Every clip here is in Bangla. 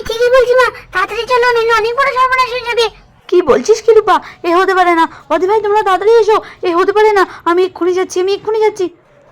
ঠিকই বলছি মা, তাড়াতাড়ি চলো, নইলে অনেক বড় সর্বনাশ হয়ে যাবে। কি বলছিস কি রূপা? এ হতে পারে না। অদি ভাই তোমরা তাড়াতাড়ি এসো, এ হতে পারে না। আমি এক্ষুনি যাচ্ছি, আমি এক্ষুনি যাচ্ছি।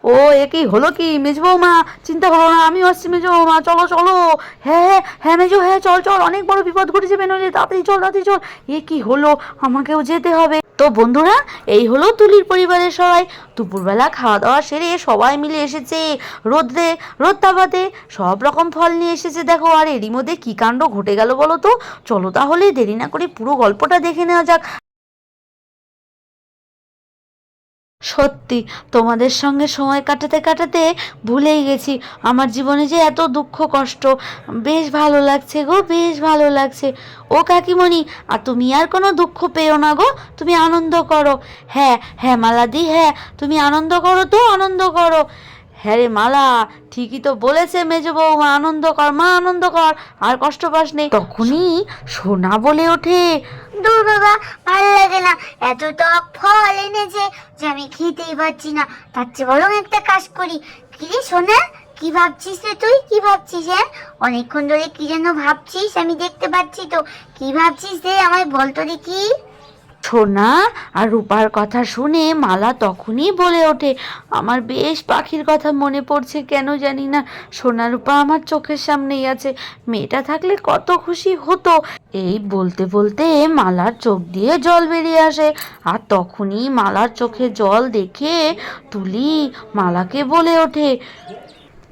ও এ কি হলো কি মেজ বৌমা? চিন্তা করো না, আমি আসছি মেজ বৌমা, চলো চলো। হ্যাঁ হ্যাঁ হ্যাঁ মেজো, হ্যাঁ চল চল, অনেক বড় বিপদ ঘটেছে বেনলে, তাড়াতাড়ি চল তাড়াতাড়ি চল। এ কি হলো, আমাকেও যেতে হবে। তো বন্ধুরা, এই হলো তুলির পরিবারের সবাই। দুপুরবেলা খাওয়া দাওয়া সেরে সবাই মিলে এসেছে রোদ তাপাতে, সব রকম ফল নিয়ে এসেছে দেখো। আর এরই মধ্যে কি কাণ্ড ঘটে গেল বলো তো। চলো তাহলে দেরি না করে পুরো গল্পটা দেখে নেওয়া যাক। সত্যি তোমাদের সঙ্গে সময় কাটাতে কাটাতে ভুলেই গেছি আমার জীবনে যে এত দুঃখ কষ্ট। বেশ ভালো লাগছে গো, বেশ ভালো লাগছে। ও কাকিমণি, আর তুমি আর কোনো দুঃখ পেও না গো, তুমি আনন্দ করো। হ্যাঁ হ্যাঁ মালাদি, হ্যাঁ তুমি আনন্দ করো তো, আনন্দ করো। হ্যাঁ রে মালা, ঠিকই তো বলেছে মেজ বৌমা, আনন্দ কর মা, আনন্দ কর, আর কষ্ট পাস নেই। তখনই সোনা বলে ওঠে, দূর বাবা, ভালো লাগে না, এত টক ফল এনেছে যে আমি খেতেই পাচ্ছি না। তার চেয়ে বরং একটা কাজ করি। কি রে সোনা, কি ভাবছিস রে তুই? কি ভাবছিস? হ্যাঁ, অনেকক্ষণ ধরে কি যেন ভাবছিস, আমি দেখতে পাচ্ছি তো। কি ভাবছিস রে, আমায় বল তো দেখি। সোনা আর রূপার কথা শুনে মালা তখনই বলে ওঠে, আমার বেশ পাখির কথা মনে পড়ছে, কেন জানি না। সোনা রূপা আমার চোখের সামনেই আছে, মেয়েটা থাকলে কত খুশি হতো। এই বলতে বলতে মালার চোখ দিয়ে জল বেরিয়ে আসে। আর তখনই মালার চোখে জল দেখে তুলি মালাকে বলে ওঠে,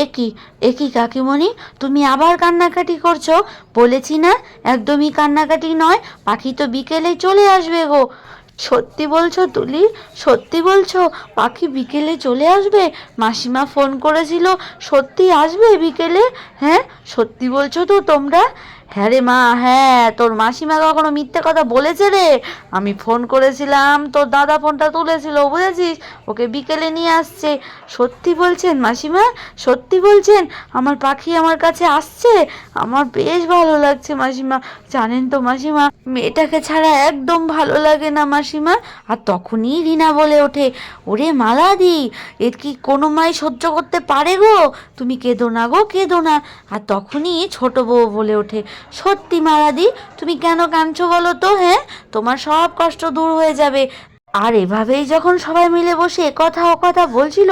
একি একি কাকিমণি, তুমি আবার কান্নাকাটি করছো? বলেছি না একদমই কান্নাকাটি নয়, পাখি তো বিকেলে চলে আসবে গো। সত্যি বলছো তুলি, সত্যি বলছো পাখি বিকেলে চলে আসবে? মাসিমা ফোন করেছিল, সত্যি আসবে বিকেলে? হ্যাঁ সত্যি বলছো তো তোমরা? হ্যাঁ রে মা, হ্যাঁ তোর মাসিমা কখনো মিথ্যে কথা বলেছে রে? আমি ফোন করেছিলাম, তোর দাদা ফোনটা তুলেছিল বুঝেছিস, ওকে বিকেলে নিয়ে আসছে। সত্যি বলছেন মাসিমা, সত্যি বলছেন আমার পাখি আমার কাছে আসছে? আমার বেশ ভালো লাগছে মাসিমা। জানেন তো মাসিমা, মেয়েটাকে ছাড়া একদম ভালো লাগে না মাসিমা। আর তখনই রিনা বলে ওঠে, ওরে মালাদি, এর কি কোনো মাই সহ্য করতে পারে গো? তুমি কেঁদো না গো, কেঁদো না। আর তখনই ছোট বউ বলে ওঠে, সত্যি মালাদি, তুমি কেন কাঁদছো বলো তো? হ্যাঁ, তোমার সব কষ্ট দূর হয়ে যাবে। আর এভাবেই যখন সবাই মিলে বসে একথা ও কথা বলছিল,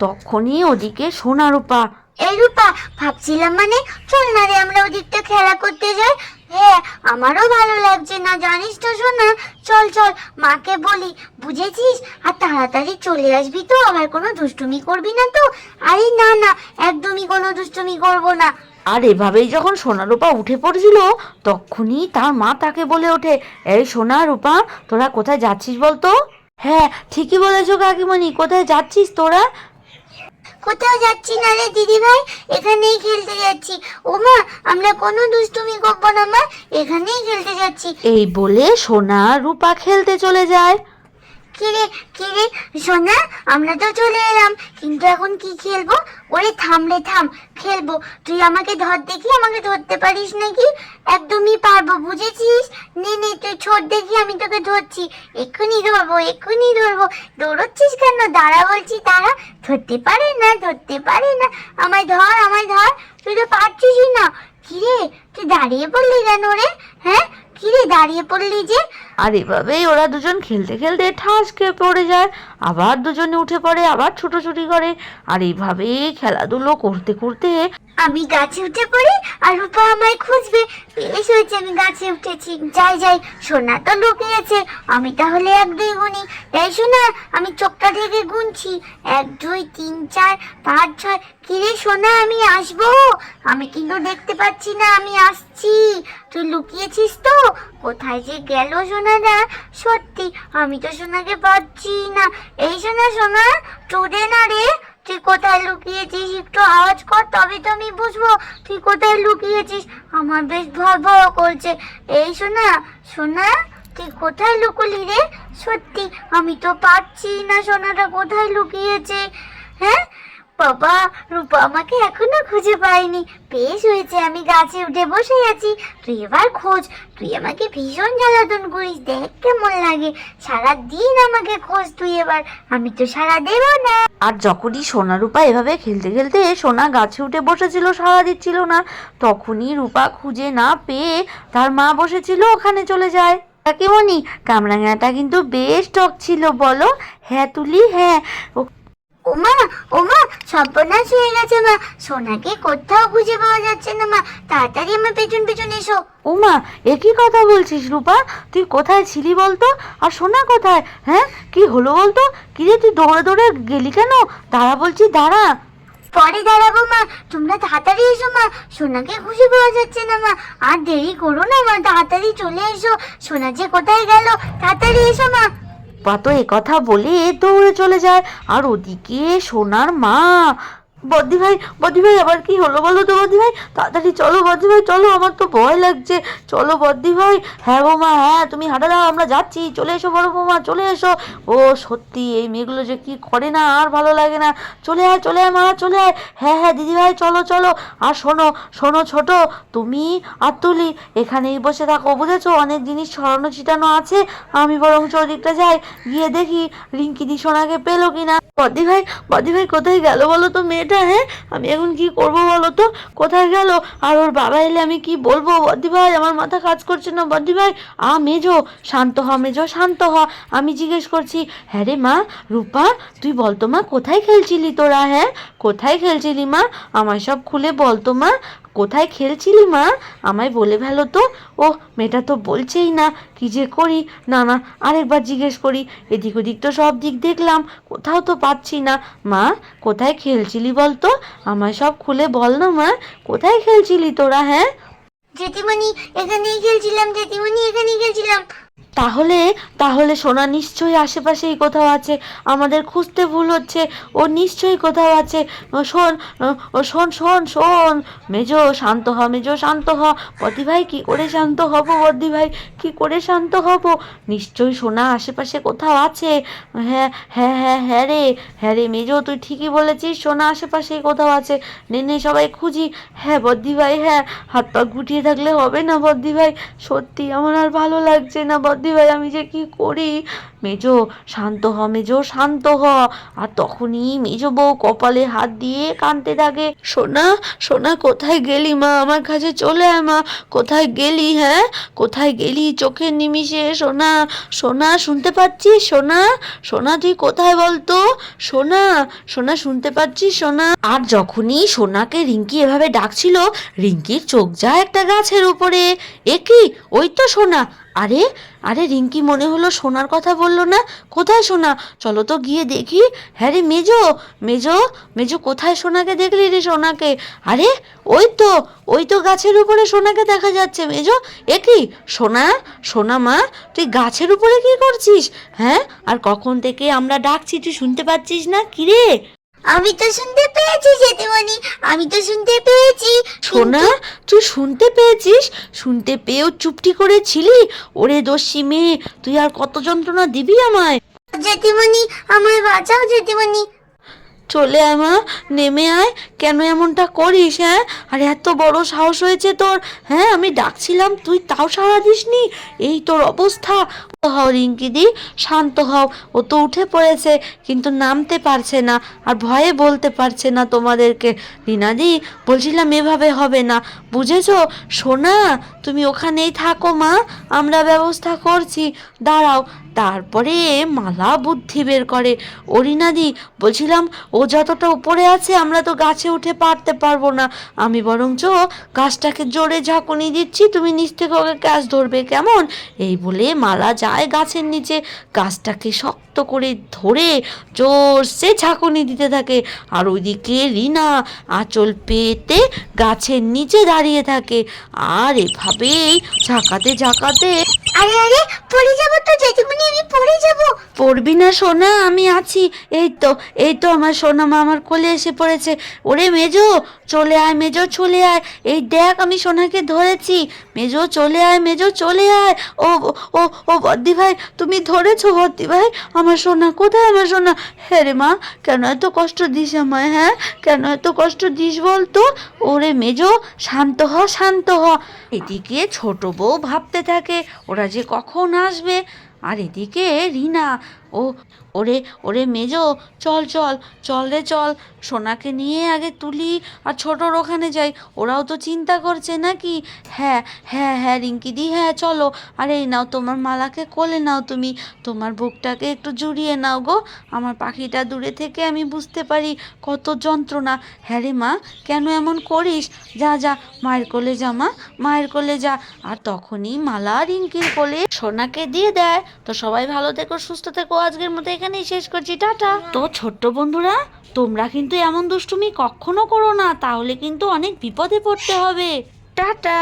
তখনই ওদিকে সোনা রূপা, এই রূপা, ভাবছিলাম মানে, চল না রে আমরা ওদিকটা খেলা করতে যাই। হ্যাঁ, আমারও ভালো লাগছে না জানিস তো সোনা। চল চল, মাকে বলি, বুঝেছিস? আর তাড়াতাড়ি চলে আসবি তো, আবার কোনো দুষ্টুমি করবি না তো? আরে না না, একদমই কোনো দুষ্টুমি করব না। আর এভাবেই যখন সোনা রূপা উঠে পড়ছিল, তখনই তার মা তাকে বলে ওঠে, এই সোনা রূপা, তোরা কোথায় যাচ্ছিস বলতো? হ্যাঁ ঠিকই বলেছো কাকিমণি, কোথায় যাচ্ছিস তোরা? কোথাও যাচ্ছি না রে দিদি ভাই, এখানেই খেলতে যাচ্ছি। ও মা, আমরা কোনো দুষ্টুমি করবো না মা, এখানেই খেলতে যাচ্ছি। এই বলে সোনা রূপা খেলতে চলে যায়। কিরে কিরে সোনা, আমরা তো চলে এলাম, কিন্তু এখন কি খেলবো? ওরে থাম রে থাম, খেলবো। তুই আমাকে ধর দেখি, আমাকে ধরতে পারিস নাকি? একদমই পারবো বুঝেছিস। নে নে, তুই ছোট দেখি, আমি তোকে ধরছি। এক্ষুনি ধরবো, এক্ষুনি ধরবো। দৌড়চ্ছিস কেন? দাঁড়া বলছি, দাঁড়া। ধরতে পারে না, ধরতে পারে না। আমায় ধর, আমায় ধর। তুই তো পারছিসই না। কিরে, তুই দাঁড়িয়ে পড়লি কেন রে? হ্যাঁ, কিরে দাঁড়িয়ে পড়লি যে? আর এভাবেই ওরা দুজন খেলতে খেলতে ঠাস খেয়ে পড়ে যায়, আবার দুজনে উঠে পড়ে, আবার ছুটোছুটি করে। আর এইভাবেই খেলাধুলো করতে করতে আমি গাছে উঠে পড়ি আর রূপা আমায় খুঁজবে। বেশ হয়েছে আমি গাছে উঠেছি। যাই যাই, সোনা তো লুকিয়েছে, আমি তাহলে 1 2 গুনি। এই সোনা, আমি চোখটা থেকে গুনছি, 1 2 3 4 5 6। কিরে সোনা, আমি আসবো? আমি কিন্তু দেখতে পাচ্ছি না, আমি আসছি। তুই লুকিয়েছিস তো? কোথায় যে গেল সোনাটা? সত্যি আমি তো সোনাকে পাচ্ছি না। এই সোনা, সোনা টুডে না রে, তুই কোথায় লুকিয়েছিস? একটু আওয়াজ কর, তবে তো আমি বুঝবো তুই কোথায় লুকিয়েছিস। আমার বেশ ভয় ভয় করছে। এই সোনা, সোনা তুই কোথায় লুকোলি রে? সত্যি আমি তো পাচ্ছি না সোনাটা কোথায় লুকিয়েছে। হ্যাঁ, বাবা, রূপা আমাকে এখনো খুঁজে পায়নি। বেশ হয়েছে, আমি গাছে উঠে বসে আছি। তুই এবার খোঁজ। তুই আমাকে ভীষণ জ্বালাতন করিস, দেখ কেমন লাগে। সারাদিন আমাকে খোঁজ তুই এবার, আমি তো সারা দেব না। আর যখনই সোনা রূপা এভাবে খেলতে খেলতে সোনা গাছে উঠে বসেছিল, সাড়া দিচ্ছিল না, তখনই রূপা খুঁজে না পেয়ে তার মা বসেছিল ওখানে চলে যায়। কাকিমণি, কামরাঙাটা কিন্তু বেশ টক ছিল বলো? হ্যাঁ তুলি, হ্যাঁ। ওমা, ওমা, সর্বনাশ হয়ে গেছে মা। সোনাকে কোথাও খুঁজে পাওয়া যাচ্ছে না মা। তাড়াতাড়ি আমার পেছন পেছন এসো। ওমা, একই কথা বলছিস রূপা? তুই কোথায় ছিলি বলতো? আর সোনা কোথায়? হ্যাঁ, কি হলো বলতো? কিরে, তুই দৌড়ে দৌড়ে গেলি কেন? দাঁড়া বলছি, দাঁড়া। পরে দাঁড়াবো মা, তোমরা তাড়াতাড়ি এসো মা। সোনাকে খুঁজে পাওয়া যাচ্ছে না মা। আর দেরি করো না মা, তাড়াতাড়ি চলে এসো। সোনা যে কোথায় গেল, তাড়াতাড়ি এসো মা। রূপা তো একথা বলে দৌড়ে চলে যায়। আর ওদিকে সোনার মা, বদ্দি ভাই, বদ্দি ভাই, আবার কি হলো বলো তো বদ্দি ভাই? তাড়াতাড়ি চলো বদ্দি ভাই, চলো, আমার তো ভয় লাগছে। চলো বদ্দি ভাই। হ্যাঁ বৌমা, হ্যাঁ তুমি হাঁটা দাও, আমরা যাচ্ছি। চলে এসো বড় বৌমা, চলে এসো। ও সত্যি, এই মেয়েগুলো যে কি করে না, আর ভালো লাগে না। চলে আয়, চলে আয় মা, চলে আয়। হ্যাঁ হ্যাঁ দিদি ভাই, চলো চলো। আর শোনো শোনো ছোট, তুমি আর তুলি এখানেই বসে থাকো, বুঝেছো? অনেক জিনিস ছড়ানো ছিটানো আছে। আমি বরং চৌদিকটা যাই, গিয়ে দেখি রিঙ্কি দি সোনাকে পেলো কিনা। বদ্দি ভাই, বদ্দি ভাই কোথায় গেল বলো তো মেয়েটা? হ্যাঁ, আমি এখন কি করবো বলো তো? কোথায় গেল? আর ওর বাবা এলে আমি কি বলবো বদ্দি ভাই? আমার মাথা কাজ করছে না বদ্দি ভাই। মেজো, শান্ত হ মেজো, শান্ত হ। আমি জিজ্ঞেস করছি। হ্যাঁ রে মা, রূপা তুই বলতো মা, কোথায় খেলছিলি তোরা? হ্যাঁ, কোথায় খেলছিলি মা? আমায় সব খুলে বলতো মা, কোথায় খেলছিলি মা? আমায় বলে ফেলো তো। ও মেয়েটা তো বলছেই না, কি যে করি। না না, আরেকবার জিজ্ঞেস করি। এদিক ওদিক তো সব দিক দেখলাম, কোথাও তো পাচ্ছি না। মা, কোথায় খেলছিলি বলতো? আমায় সব খুলে বল না মা, কোথায় খেলছিলি তোরা? হ্যাঁ, জেঠিমণি, এখানেই খেলছিলাম। জেঠিমণি, এখানেই খেলছিলাম। তাহলে তাহলে সোনা নিশ্চয়ই আশেপাশেই কোথাও আছে। আমাদের খুঁজতে ভুল হচ্ছে, ও নিশ্চয়ই কোথাও আছে। শোন, শোন শোন শোন। মেজো শান্ত হ, মেজো শান্ত হ। বদ্দি ভাই, কি করে শান্ত হব বদ্দি ভাই, কি করে শান্ত হব? নিশ্চয়ই সোনা আশেপাশে কোথাও আছে। হ্যাঁ হ্যাঁ হ্যাঁ হ্যাঁ রে, হ্যাঁ রে মেজো, তুই ঠিকই বলেছিস, সোনা আশেপাশেই কোথাও আছে। নে নে সবাই খুঁজি। হ্যাঁ বদ্দি ভাই, হ্যাঁ, হাত পা গুটিয়ে থাকলে হবে না বদ্দি ভাই। সত্যি আমার আর ভালো লাগছে না বদ্দি ভাই, আমি যে কি করি। মেজো শান্ত হ, মেজো শান্ত হ। আর তখনই মেজো বউ কপালে হাত দিয়ে কাঁদতে থাকে। সোনা, সোনা কোথায় গেলি মা? আমার কাছে চলে আয় মা। কোথায় গেলি? হ্যাঁ, কোথায় গেলি চোখের নিমিষে? সোনা, সোনা শুনতে পাচ্ছিস? সোনা, সোনা তুই কোথায় বলতো? সোনা, সোনা শুনতে পাচ্ছিস সোনা? আর যখনই সোনাকে রিঙ্কি এভাবে ডাকছিল, রিঙ্কির চোখ যায় একটা গাছের উপরে। এ কি, ওই তো সোনা। আরে আরে, রিঙ্কি মনে হলো সোনার কথা বললো না? কোথায় সোনা? চলো তো গিয়ে দেখি। হ্যাঁ রে মেজো, মেজো, মেজো কোথায় সোনাকে দেখলি রে? সোনাকে, আরে ওই তো গাছের উপরে সোনাকে দেখা যাচ্ছে মেজো। এ কি সোনা, সোনা মা, তুই গাছের উপরে কি করছিস? হ্যাঁ, আর কখন থেকে আমরা ডাকছি, তুই শুনতে পাচ্ছিস না? কিরে? আমি তো শুনতে পেয়েছি জেঠিমণি, আমি তো শুনতে পেয়েছি। সোনা, তুই শুনতে পেয়েছিস? শুনতে পেয়েও চুপটি করে ছিলি? ওরে দস্যি মেয়ে, তুই আর কত যন্ত্রণা দিবি আমায়? জেঠিমণি, আমায় বাঁচাও জেঠিমণি। চলে আয় মা, নেমে আয়। কেন এমনটা করিস? হ্যাঁ, আর এত বড় সাহস হয়েছে তোর? হ্যাঁ, আমি ডাকছিলাম তুই তাও সাড়া দিসনি। এই তোর অবস্থা। হও রিঙ্কি দি, শান্ত হও। ও তো উঠে পড়েছে, কিন্তু নামতে পারছে না, আর ভয়ে বলতে পারছে না তোমাদেরকে। রিনাদি, বলছিলাম এভাবে হবে না, বুঝেছো? সোনা, তুমি ওখানেই থাকো মা, আমরা ব্যবস্থা করছি, দাঁড়াও। তারপরে মালা বুদ্ধি বের করে। ও রিনাদি, বলছিলাম ও যতটা উপরে আছে আমরা তো গাছে উঠে পারতে পারবো না। আমি বরঞ্চ গাছটাকে জোরে ঝাঁকুনি দিচ্ছি, তুমি নিচ থেকে ওকে ক্যাচ ধরবে, কেমন? এই বলে মালা যায় গাছের নিচে, গাছটাকে শক্ত করে ধরে জোরসে ঝাঁকুনি দিতে থাকে। আর ওইদিকে রিনা আঁচল পেতে গাছের নিচে দাঁড়িয়ে থাকে। আর এভাবেই ঝাঁকাতে ঝাঁকাতে আরে আরে পড়ে যাবো তো জেঠিমণি, আমি পড়ে যাবো। পড়বি না সোনা, আমি আছি। এই তো আমার সোনা মা আমার কোলে এসে পড়েছে। ওরে মেজো, চলে আয় মেজো, চলে আয়। এই দেখ আমি সোনাকে ধরেছি। মেজো চলে আয়, মেজো চলে আয়। ও ও ও বদ্দি ভাই, তুমি ধরেছো বদ্দি ভাই? আমার সোনা কোথায়? আমার সোনা। হ্যাঁ রে মা, কেন এত কষ্ট দিস আমায়? হ্যাঁ, কেন এত কষ্ট দিস বলতো? ওরে মেজো, শান্ত হ, শান্ত হ। এদিকে ছোট বউ ভাবতে থাকে ওরা যে কখন আসবে। আর এদিকে রিনা, ও ওরে ওরে মেজো, চল চল, চল রে চল, সোনাকে নিয়ে আগে তুলি আর ছোটর ওখানে যাই। ওরাও তো চিন্তা করছে নাকি? হ্যাঁ হ্যাঁ হ্যাঁ রিঙ্কিদি, হ্যাঁ চলো। আরে এই নাও তোমার মালাকে কোলে নাও, তুমি তোমার বুকটাকে একটু জুড়িয়ে নাও গো। আমার পাখিটা দূরে থেকে আমি বুঝতে পারি কত যন্ত্রণা। হ্যাঁ রে মা, কেন এমন করিস? যা যা, মায়ের কোলে যা মা, মায়ের কোলে যা। আর তখনই মালা রিঙ্কির কোলে সোনাকে দিয়ে দেয়। তো সবাই ভালো থেকো, সুস্থ থেকো, আজকের মতো এখানেই শেষ করছি, টাটা। তো ছোট্ট বন্ধুরা, তোমরা কিন্তু এমন দুষ্টুমি কখনো করো না, তাহলে কিন্তু অনেক বিপদে পড়তে হবে। টাটা।